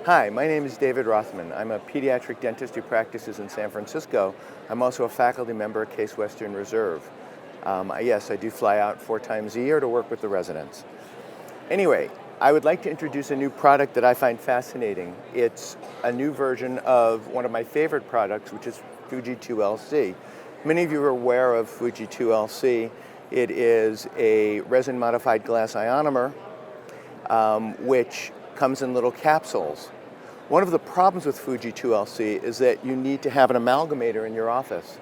Hi, my name is David Rothman. I'm a pediatric dentist who practices in San Francisco. I'm also a faculty member at Case Western Reserve. Yes, I do fly out 4 times a year to work with the residents. Anyway, I would like to introduce a new product that I find fascinating. It's a new version of one of my favorite products, which is Fuji 2LC. Many of you are aware of Fuji 2LC. It is a resin-modified glass ionomer, which comes in little capsules. One of the problems with Fuji 2LC is that you need to have an amalgamator in your office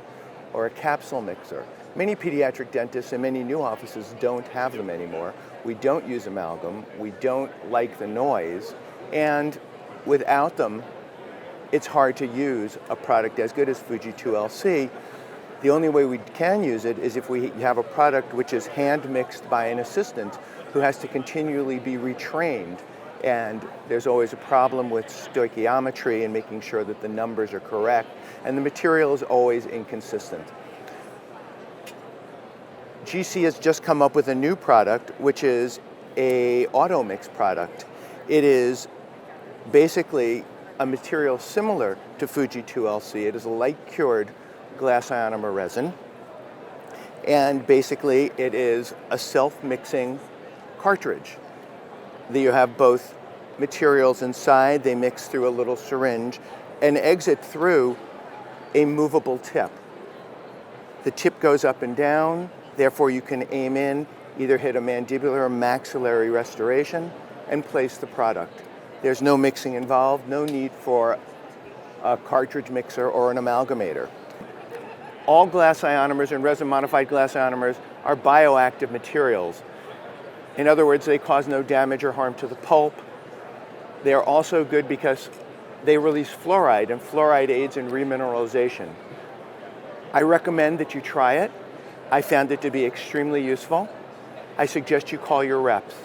or a capsule mixer. Many pediatric dentists and many new offices don't have them anymore. We don't use amalgam, we don't like the noise, and without them, it's hard to use a product as good as Fuji 2LC. The only way we can use it is if we have a product which is hand mixed by an assistant who has to continually be retrained. And there's always a problem with stoichiometry and making sure that the numbers are correct, and the material is always inconsistent. GC has just come up with a new product, which is a Automix product. It is basically a material similar to Fuji 2LC. It is a light-cured glass ionomer resin, and basically it is a self-mixing cartridge. You have both materials inside, they mix through a little syringe and exit through a movable tip. The tip goes up and down, therefore you can aim in, either hit a mandibular or maxillary restoration, and place the product. There's no mixing involved, no need for a cartridge mixer or an amalgamator. All glass ionomers and resin-modified glass ionomers are bioactive materials. In other words, they cause no damage or harm to the pulp. They are also good because they release fluoride, and fluoride aids in remineralization. I recommend that you try it. I found it to be extremely useful. I suggest you call your reps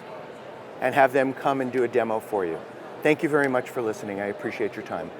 and have them come and do a demo for you. Thank you very much for listening. I appreciate your time.